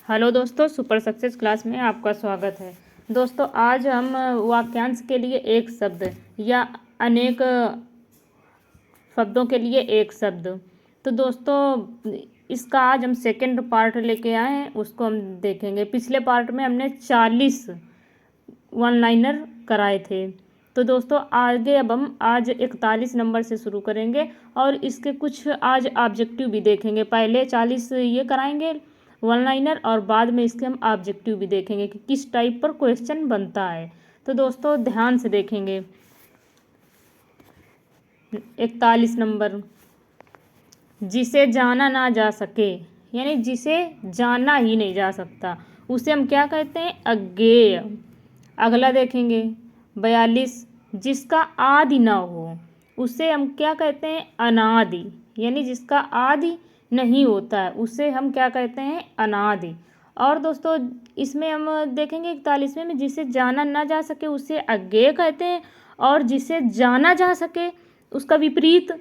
Hello दोस्तों, super success class में आपका स्वागत है। दोस्तों, आज हम वाक्यांश के लिए एक शब्द या अनेक शब्दों के लिए एक शब्द। तो दोस्तों, इसका आज हम सेकंड पार्ट लेके आए हैं, उसको हम देखेंगे। पिछले पार्ट में हमने 40 वन लाइनर कराए थे। तो दोस्तों, आगे अब हम आज 41 नंबर से शुरू करेंगे और इसके कुछ आज ऑब्जेक्टिव भी देखेंगे। पहले 40 ये कराएंगे वन लाइनर और बाद में इसके हम ऑब्जेक्टिव भी देखेंगे कि किस टाइप पर क्वेश्चन बनता है। तो दोस्तों, ध्यान से देखेंगे। 41 नंबर, जिसे जाना ना जा सके, यानी जिसे जाना ही नहीं जा सकता, उसे हम क्या कहते हैं? अज्ञेय। अगला देखेंगे 42, जिसका आदि ना हो, उसे हम क्या कहते हैं? अनादि। यानी जिसका आदि नहीं होता है उसे हम क्या कहते हैं? अनादि। और दोस्तों, इसमें हम देखेंगे 41वें में, जिसे जाना ना जा सके उसे अज्ञेय कहते हैं, और जिसे जाना जा सके उसका विपरीत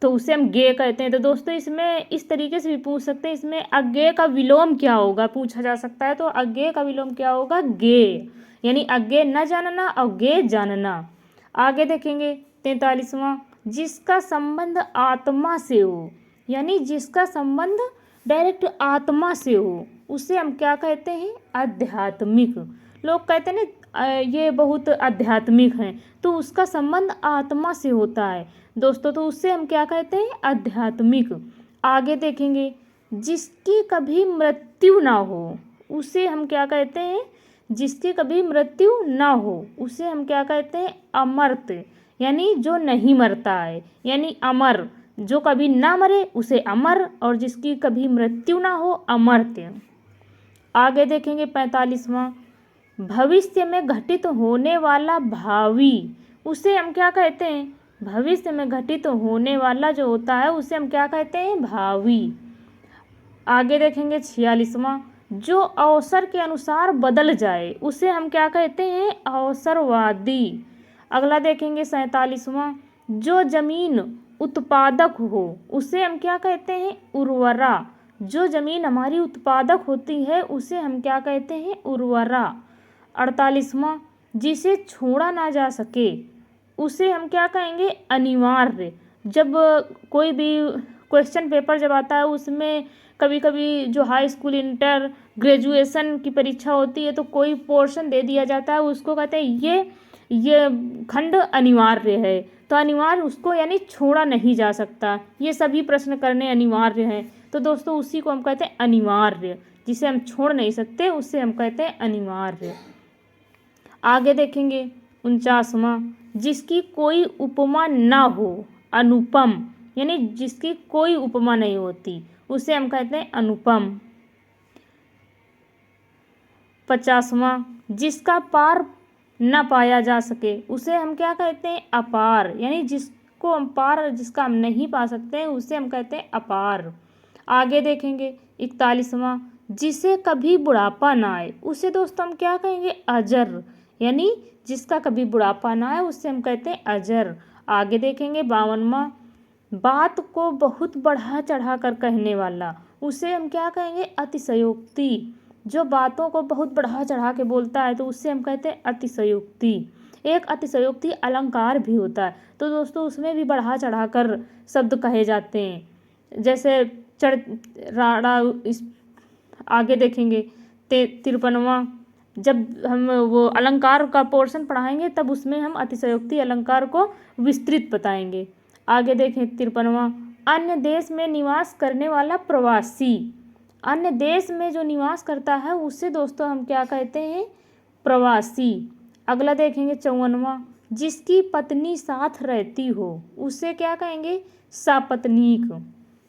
तो उसे हम ज्ञेय कहते हैं। तो दोस्तों, इसमें इस तरीके से भी पूछ सकते हैं, इसमें अज्ञेय का विलोम क्या होगा, पूछा जा सकता है। तो अज्ञेय का विलोम क्या होगा? ज्ञेय। यानी अज्ञेय न जानना और ज्ञेय जानना। आगे देखेंगे 43वां, जिसका संबंध आत्मा से हो, यानी जिसका संबंध डायरेक्ट आत्मा से हो, उसे हम क्या कहते हैं? आध्यात्मिक। लोग कहते हैं ना ये बहुत आध्यात्मिक हैं, तो उसका संबंध आत्मा से होता है दोस्तों, तो उससे हम क्या कहते हैं? आध्यात्मिक। आगे देखेंगे, जिसकी कभी मृत्यु ना हो, उसे हम क्या कहते हैं? जिसकी कभी मृत्यु ना हो उसे हम क्या कहते हैं? अमर्त्य। यानी जो नहीं मरता है, यानी अमर। जो कभी ना मरे उसे अमर, और जिसकी कभी मृत्यु ना हो अमर्त्य। आगे देखेंगे 45वां, भविष्य में घटित होने वाला भावी, उसे हम क्या कहते हैं? भविष्य में घटित होने वाला जो होता है उसे हम क्या कहते हैं? भावी। आगे देखेंगे 46वां, जो अवसर के अनुसार बदल जाए उसे हम क्या कहते हैं? अवसरवादी। अगला देखेंगे 47वां, जो जमीन उत्पादक हो उसे हम क्या कहते हैं? उर्वरा। जो जमीन हमारी उत्पादक होती है उसे हम क्या कहते हैं? उर्वरा। 48वां, जिसे छोड़ा ना जा सके उसे हम क्या कहेंगे? अनिवार्य। जब कोई भी क्वेश्चन पेपर जब आता है उसमें कभी कभी जो हाई स्कूल, इंटर, ग्रेजुएशन की परीक्षा होती है तो कोई पोर्शन दे दिया जाता है, उसको कहते हैं ये खंड अनिवार्य है। तो अनिवार्य उसको यानी छोड़ा नहीं जा सकता, ये सभी प्रश्न करने अनिवार्य हैं। तो दोस्तों, उसी को हम कहते हैं अनिवार्य। जिसे हम छोड़ नहीं सकते उसे हम कहते हैं अनिवार्य। आगे देखेंगे 49वां, जिसकी कोई उपमा ना हो, अनुपम। यानी जिसकी कोई उपमा नहीं होती उसे हम कहते हैं अनुपम। 50वां, जिसका पार न पाया जा सके उसे हम क्या कहते हैं? अपार। यानी जिसको हम पार, जिसका हम नहीं पा सकते हैं उसे हम कहते हैं अपार। आगे देखेंगे 41वां, जिसे कभी बुढ़ापा ना आए उसे दोस्तों हम क्या कहेंगे? अजर। यानी जिसका कभी बुढ़ापा ना आए उससे हम कहते हैं अजर। आगे देखेंगे 52वां, बात को बहुत बढ़ा चढ़ा कर कहने वाला उसे हम क्या कहेंगे? अतिशयोक्ति। जो बातों को बहुत बढ़ा चढ़ा के बोलता है तो उससे हम कहते हैं अतिशयोक्ति। एक अतिशयोक्ति अलंकार भी होता है, तो दोस्तों उसमें भी बढ़ा चढ़ा कर शब्द कहे जाते हैं। जैसे चढ़ राड़ा। इस आगे देखेंगे 53वां, जब हम वो अलंकार का पोर्शन पढ़ाएंगे तब उसमें हम अतिशयोक्ति अलंकार को विस्तृत बताएंगे। आगे देखें 53वां, अन्य देश में निवास करने वाला प्रवासी। अन्य देश में जो निवास करता है उसे दोस्तों हम क्या कहते हैं? प्रवासी। अगला देखेंगे 54वां, जिसकी पत्नी साथ रहती हो उसे क्या कहेंगे? सपत्नीक।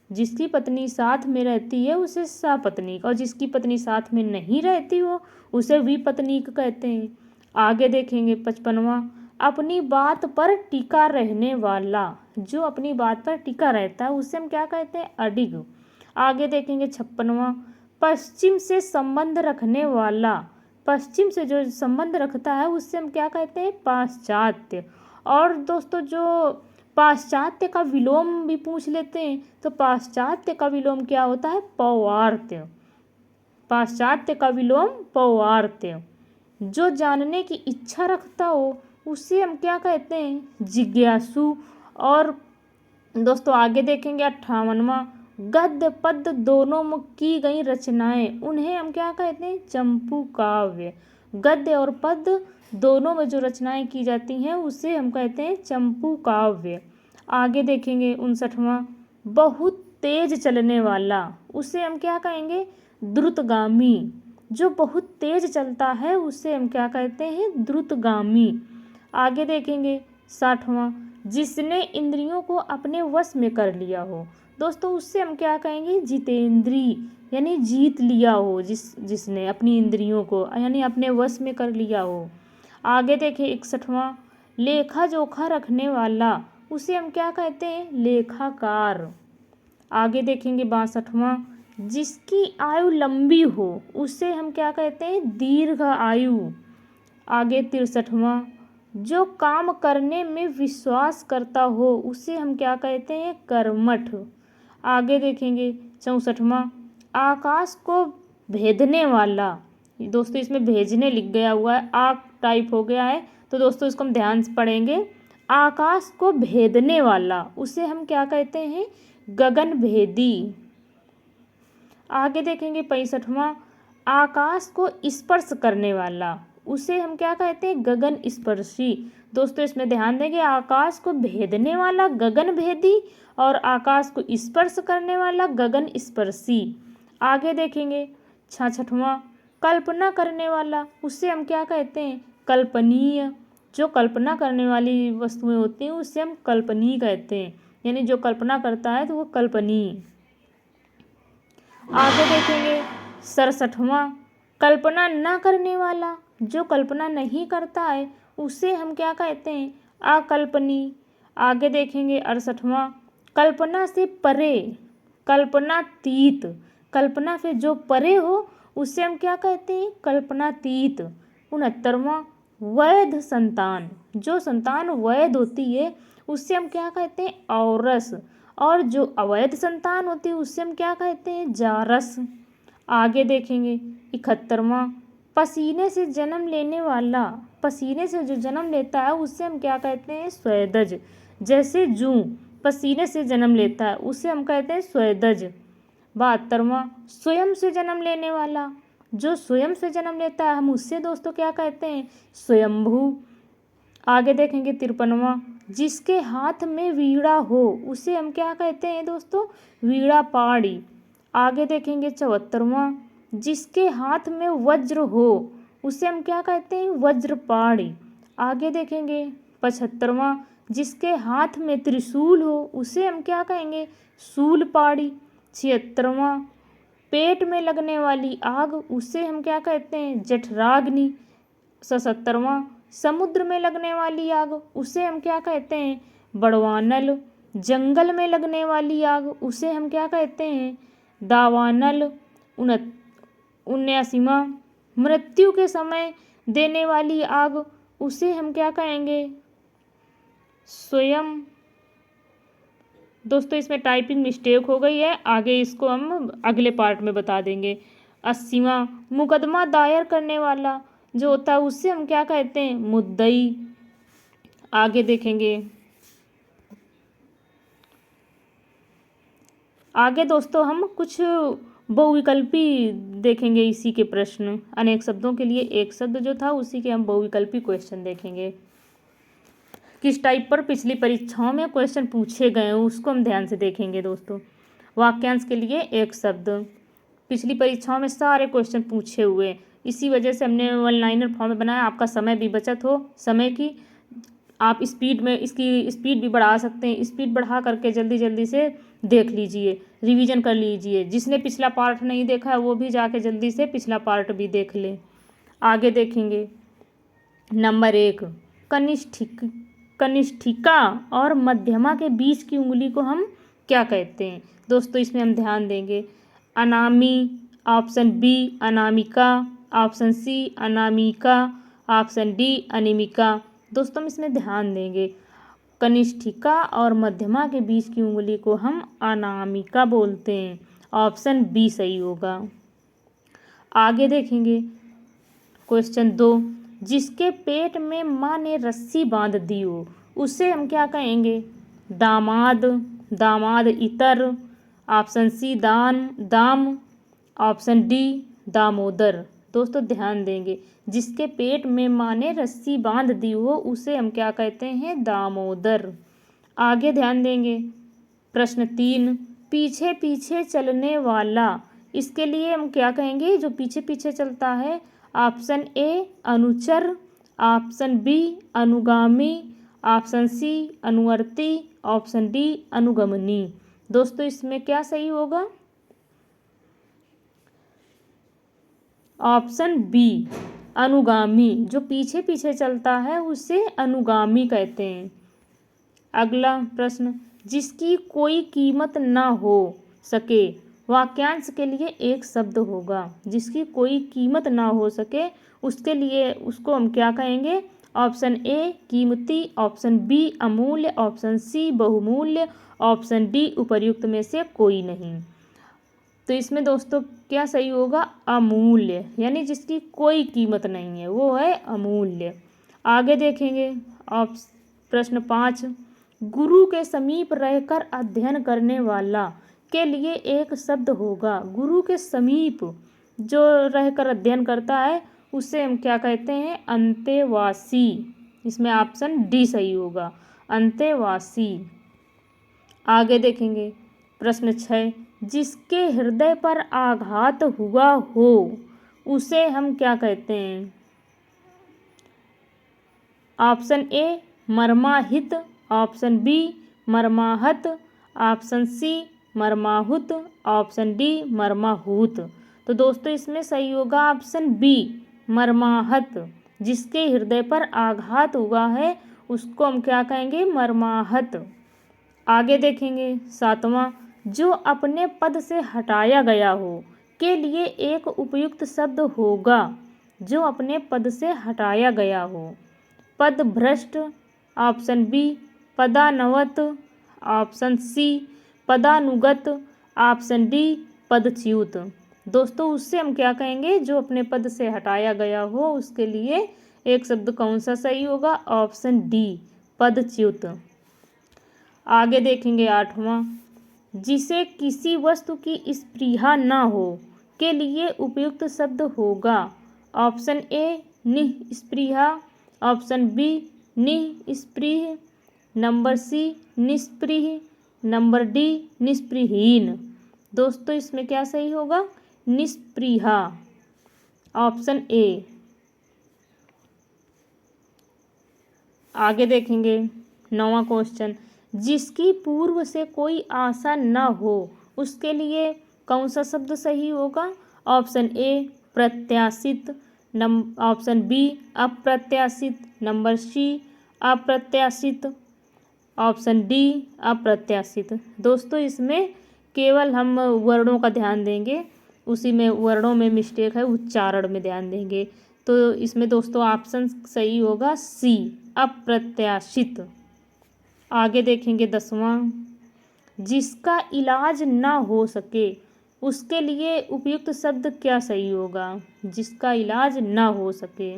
जिसकी पत्नी साथ में रहती है उसे सपत्नीक, और जिसकी पत्नी साथ में नहीं रहती हो उसे विपत्नीक कहते हैं। आगे देखेंगे 55वां, अपनी बात पर टिका रहने वाला। जो अपनी बात पर टिका रहता है उसे हम क्या कहते हैं? अडिग। आगे देखेंगे 56वां, पश्चिम से संबंध रखने वाला। पश्चिम से जो संबंध रखता है उससे हम क्या कहते हैं? पाश्चात्य। और दोस्तों, जो पाश्चात्य का विलोम भी पूछ लेते हैं तो पाश्चात्य का विलोम क्या होता है? पौवार्त्य। पाश्चात्य का विलोम पौवार्त्य। जो जानने की इच्छा रखता हो उसे हम क्या कहते हैं, जिज्ञासु। और दोस्तों आगे देखेंगे 58वां, गद्य पद्य दोनों में की गई रचनाएं उन्हें हम क्या कहते हैं, चंपू काव्य। गद्य और पद्य दोनों में जो रचनाएं की जाती हैं उसे हम कहते हैं चंपू काव्य। आगे देखेंगे 59वां, बहुत तेज चलने वाला उसे हम क्या कहेंगे, द्रुतगामी। जो बहुत तेज चलता है उसे हम क्या कहते हैं, द्रुतगामी। आगे देखेंगे 60वां, जिसने इंद्रियों को अपने वश में कर लिया हो। दोस्तों उससे हम क्या कहेंगे, जितेंद्री, यानी जीत लिया हो, जिसने अपनी इंद्रियों को यानी अपने वश में कर लिया हो। आगे देखें 61वां, लेखा जोखा रखने वाला उसे हम क्या कहते हैं, लेखाकार। आगे देखेंगे 62वां, जिसकी आयु लंबी हो उसे हम क्या कहते हैं, दीर्घ आयु। आगे 63वां, जो काम करने में विश्वास करता हो उसे हम क्या कहते हैं, कर्मठ। आगे देखेंगे 64वां, आकाश को भेदने वाला। दोस्तों इसमें भेजने लिख गया हुआ है, आक टाइप हो गया है, तो दोस्तों इसको हम ध्यान से पढ़ेंगे। आकाश को भेदने वाला उसे हम क्या कहते हैं, गगन भेदी। आगे देखेंगे 65वां, आकाश को स्पर्श करने वाला उसे हम क्या कहते हैं, गगन स्पर्शी। दोस्तों इसमें ध्यान देंगे, आकाश को भेदने वाला गगन भेदी और आकाश को स्पर्श करने वाला गगन स्पर्शी। आगे देखेंगे 66वां, कल्पना करने वाला उसे हम क्या कहते हैं, कल्पनीय। जो कल्पना करने वाली वस्तुएं होती हैं उसे हम कल्पनीय कहते हैं, यानी जो कल्पना करता है तो वो कल्पनीय। आगे देखेंगे 67वां, कल्पना न करने वाला। जो कल्पना नहीं करता है उसे हम क्या कहते हैं, अकल्पनीय। आगे देखेंगे 68वां, कल्पना से परे, कल्पनातीत। कल्पना से जो परे हो उसे हम क्या कहते हैं, कल्पनातीत। 69वां, वैध संतान। जो संतान वैध होती है उससे हम क्या कहते हैं, औरस। और जो अवैध संतान होती है उससे हम क्या कहते हैं, जारस। आगे देखेंगे 71वां, पसीने से जन्म लेने वाला। पसीने से जो जन्म लेता है उससे हम क्या कहते हैं, स्वेदज। जैसे जूं पसीने से जन्म लेता है उसे हम कहते हैं स्वेदज। 72वां, स्वयं से जन्म लेने वाला। जो स्वयं से जन्म लेता है हम उससे दोस्तों क्या कहते हैं, स्वयंभू। आगे देखेंगे 53वां, जिसके हाथ में वीणा हो उसे हम क्या कहते हैं दोस्तों, वीणा पाणी। आगे देखेंगे 74वां, जिसके हाथ में वज्र हो उसे हम क्या कहते हैं, वज्रपाणी। आगे देखेंगे 75वां, जिसके हाथ में त्रिशूल हो उसे हम क्या कहेंगे, शूलपाणी। 76वां, पेट में लगने वाली आग उसे हम क्या कहते हैं, जठराग्नि। 77वां, समुद्र में लगने वाली आग उसे हम क्या कहते हैं, बड़वानल। जंगल में लगने वाली आग उसे हम क्या कहते हैं, दावानल। 79वां, मृत्यु के समय देने वाली आग उसे हम क्या कहेंगे, स्वयं। दोस्तों इसमें टाइपिंग मिस्टेक हो गई है, आगे इसको हम अगले पार्ट में बता देंगे। 80वां, मुकदमा दायर करने वाला जो होता है उससे हम क्या कहते हैं, मुद्दई। आगे देखेंगे, आगे दोस्तों हम कुछ बहुविकल्पी देखेंगे इसी के प्रश्न। अनेक शब्दों के लिए एक शब्द जो था उसी के हम बहुविकल्पी क्वेश्चन देखेंगे। किस टाइप पर पिछली परीक्षाओं में क्वेश्चन पूछे गए हैं उसको हम ध्यान से देखेंगे दोस्तों। वाक्यांश के लिए एक शब्द, पिछली परीक्षाओं में सारे क्वेश्चन पूछे हुए, इसी वजह से हमने वन लाइनर फॉर्म में बनाया। आपका समय भी बचत हो, समय की आप स्पीड में इसकी स्पीड भी बढ़ा सकते हैं, स्पीड बढ़ा करके जल्दी जल्दी से देख लीजिए, रिवीजन कर लीजिए। जिसने पिछला पार्ट नहीं देखा है वो भी जाके जल्दी से पिछला पार्ट भी देख ले। आगे देखेंगे नंबर 1, कनिष्ठिका और मध्यमा के बीच की उंगली को हम क्या कहते हैं। दोस्तों इसमें हम ध्यान देंगे, अनामी, ऑप्शन बी अनामिका, ऑप्शन सी अनामिका, ऑप्शन डी अनिमिका। दोस्तों हम इसमें ध्यान देंगे, कनिष्ठिका और मध्यमा के बीच की उंगली को हम अनामिका बोलते हैं, ऑप्शन बी सही होगा। आगे देखेंगे क्वेश्चन 2, जिसके पेट में माँ ने रस्सी बांध दी हो उसे हम क्या कहेंगे? दामाद, दामाद इतर, ऑप्शन सी दाम, ऑप्शन डी दामोदर। दोस्तों ध्यान देंगे, जिसके पेट में माँ ने रस्सी बांध दी हो उसे हम क्या कहते हैं? दामोदर। आगे ध्यान देंगे प्रश्न 3, पीछे पीछे चलने वाला, इसके लिए हम क्या कहेंगे? जो पीछे पीछे चलता है, ऑप्शन ए अनुचर, ऑप्शन बी अनुगामी, ऑप्शन सी अनुवर्ती, ऑप्शन डी अनुगमनी। दोस्तों इसमें क्या सही होगा? ऑप्शन बी अनुगामी, जो पीछे पीछे चलता है उसे अनुगामी कहते हैं। अगला प्रश्न, जिसकी कोई कीमत ना हो सके, वाक्यांश के लिए एक शब्द होगा। जिसकी कोई कीमत ना हो सके उसके लिए उसको हम क्या कहेंगे? ऑप्शन ए कीमती, ऑप्शन बी अमूल्य, ऑप्शन सी बहुमूल्य, ऑप्शन डी उपर्युक्त में से कोई नहीं। तो इसमें दोस्तों क्या सही होगा? अमूल्य, यानी जिसकी कोई कीमत नहीं है वो है अमूल्य। आगे देखेंगे प्रश्न 5, गुरु के समीप रहकर अध्ययन करने वाला के लिए एक शब्द होगा। गुरु के समीप जो रहकर अध्ययन करता है उसे हम क्या कहते हैं? अंतेवासी। इसमें ऑप्शन डी सही होगा, अंतेवासी। आगे देखेंगे प्रश्न 6, जिसके हृदय पर आघात हुआ हो उसे हम क्या कहते हैं? ऑप्शन ए मर्माहित, ऑप्शन बी मर्माहत, ऑप्शन सी मर्माहुत, ऑप्शन डी मर्माहूत। तो दोस्तों इसमें सही होगा ऑप्शन बी मर्माहत। जिसके हृदय पर आघात हुआ है उसको हम क्या कहेंगे? मर्माहत। आगे देखेंगे 7वां, जो अपने पद से हटाया गया हो के लिए एक उपयुक्त शब्द होगा। जो अपने पद से हटाया गया हो, पद भ्रष्ट, ऑप्शन बी पदानवत, ऑप्शन सी पदानुगत, ऑप्शन डी पदच्युत। दोस्तों उससे हम क्या कहेंगे? जो अपने पद से हटाया गया हो उसके लिए एक शब्द कौन सा सही होगा? ऑप्शन डी पदच्युत। आगे देखेंगे 8वां, जिसे किसी वस्तु की स्पृहा न हो के लिए उपयुक्त शब्द होगा। ऑप्शन ए निस्पृहा, ऑप्शन बी निस्पृह, नंबर सी निस्पृह, नंबर डी निस्पृहीन। दोस्तों इसमें क्या सही होगा? निस्पृहा, ऑप्शन ए। आगे देखेंगे 9वां क्वेश्चन, जिसकी पूर्व से कोई आशा न हो उसके लिए कौन सा शब्द सही होगा? ऑप्शन ए प्रत्याशित, ऑप्शन बी अप्रत्याशित, नंबर सी अप्रत्याशित, ऑप्शन डी अप्रत्याशित। दोस्तों इसमें केवल हम वर्णों का ध्यान देंगे, उसी में वर्णों में मिस्टेक है, उच्चारण में ध्यान देंगे। तो इसमें दोस्तों ऑप्शन सही होगा सी अप्रत्याशित। आगे देखेंगे 10वां, जिसका इलाज ना हो सके उसके लिए उपयुक्त शब्द क्या सही होगा? जिसका इलाज ना हो सके,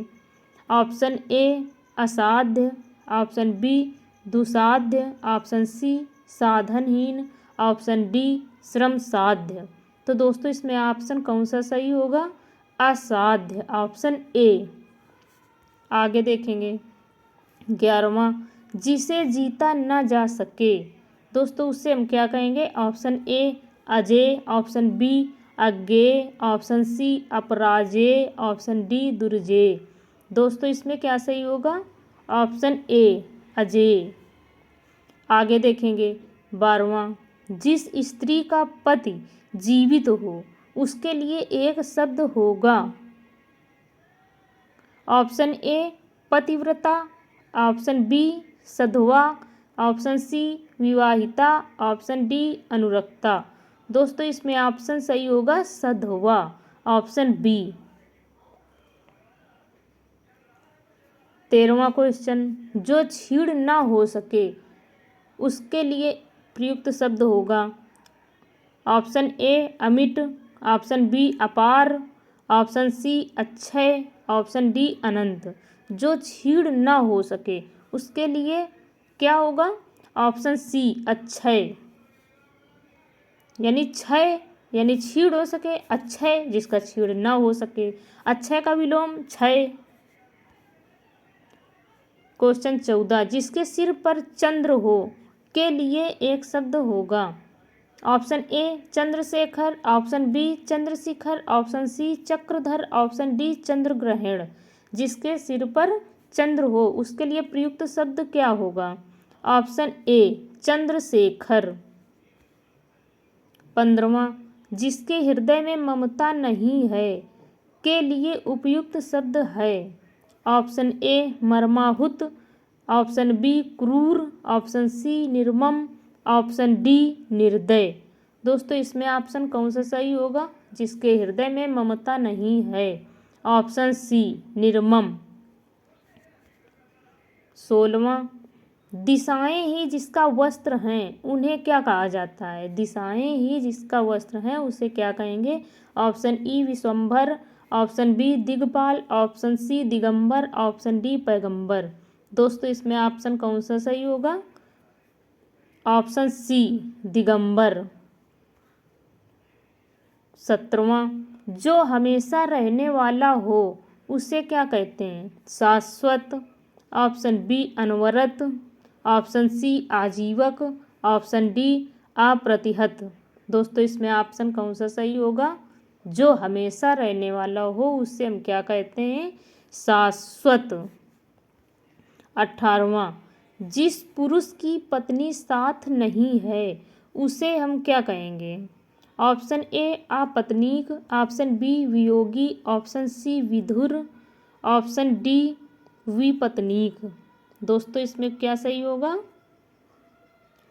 ऑप्शन ए असाध्य, ऑप्शन बी दुसाध्य, ऑप्शन सी साधनहीन, ऑप्शन डी श्रम साध्य। तो दोस्तों इसमें ऑप्शन कौन सा सही होगा? असाध्य, ऑप्शन ए। आगे देखेंगे 11वां, जिसे जीता ना जा सके, दोस्तों उससे हम क्या कहेंगे? ऑप्शन ए अजेय, ऑप्शन बी अज्ञेय, ऑप्शन सी अपराजेय, ऑप्शन डी दुर्जेय। दोस्तों इसमें क्या सही होगा? ऑप्शन ए अजेय। आगे देखेंगे 12वां, जिस स्त्री का पति जीवित हो उसके लिए एक शब्द होगा। ऑप्शन ए पतिव्रता, ऑप्शन बी सधवा, ऑप्शन सी विवाहिता, ऑप्शन डी अनुरक्ता। दोस्तों इसमें ऑप्शन सही होगा सधवा, ऑप्शन बी। 13वां क्वेश्चन, जो छीड़ ना हो सके उसके लिए प्रयुक्त शब्द होगा। ऑप्शन ए अमिट, ऑप्शन बी अपार, ऑप्शन सी अक्षय, ऑप्शन डी अनंत। जो छीड़ ना हो सके उसके लिए क्या होगा? ऑप्शन सी अक्षय, यानी क्षय यानी छीड़ हो सके, अक्षय जिसका छीड़ ना हो सके, अक्षय का विलोम क्षय। क्वेश्चन 14, जिसके सिर पर चंद्र हो के लिए एक शब्द होगा। ऑप्शन ए चंद्रशेखर, ऑप्शन बी चंद्रशिखर, ऑप्शन सी चक्रधर, ऑप्शन डी चंद्रग्रहण। जिसके सिर पर चंद्र हो उसके लिए प्रयुक्त शब्द क्या होगा? Option A Chandrashekhar. 15वां, जिसके हृदय में ममता नहीं है के लिए उपयुक्त शब्द है। ऑप्शन ए मर्माहुत, ऑप्शन बी क्रूर, ऑप्शन सी निर्मम, ऑप्शन डी निर्दय। दोस्तों इसमें ऑप्शन कौन सा सही होगा? जिसके हृदय में ममता नहीं है, ऑप्शन सी निर्मम। 16वां, दिशाएं ही जिसका वस्त्र हैं उन्हें क्या कहा जाता है? दिशाएं ही जिसका वस्त्र हैं उसे क्या कहेंगे? ऑप्शन ई विश्वंभर, ऑप्शन बी दिगपाल, ऑप्शन सी दिगंबर, ऑप्शन डी पैगंबर। दोस्तों इसमें ऑप्शन कौन सा सही होगा? Option C Digambar. 17वां, जो हमेशा रहने वाला हो उसे क्या कहते हैं? शाश्वत, ऑप्शन बी अनवरत, ऑप्शन सी आजीवक, ऑप्शन डी अप्रतिहत। दोस्तों इसमें ऑप्शन कौन सा सही होगा? जो हमेशा रहने वाला हो उससे हम क्या कहते हैं? शाश्वत। 18वां, जिस पुरुष की पत्नी साथ नहीं है उसे हम क्या कहेंगे? ऑप्शन ए अपत्नीक, ऑप्शन बी वियोगी, ऑप्शन सी विधुर, ऑप्शन डी विपत्नीक। दोस्तों इसमें क्या सही होगा?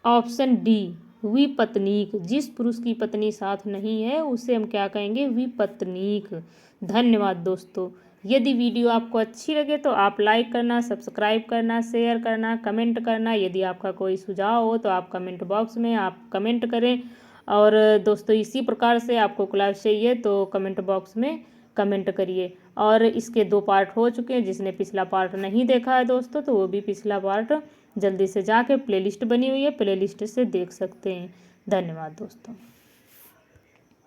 ऑप्शन डी विपत्नीक। जिस पुरुष की पत्नी साथ नहीं है उसे हम क्या कहेंगे? विपत्नीक। धन्यवाद दोस्तों। यदि वीडियो आपको अच्छी लगे तो आप लाइक करना, सब्सक्राइब करना, शेयर करना, कमेंट करना। यदि आपका कोई सुझाव हो तो आप कमेंट बॉक्स में आप कमेंट करें। और दोस्तों इसी प्रकार से आपको क्लास चाहिए तो कमेंट बॉक्स में कमेंट करिए। और इसके 2 पार्ट हो चुके हैं, जिसने पिछला पार्ट नहीं देखा है दोस्तों तो वो भी पिछला पार्ट जल्दी से जाके प्लेलिस्ट बनी हुई है, प्लेलिस्ट से देख सकते हैं। धन्यवाद दोस्तों।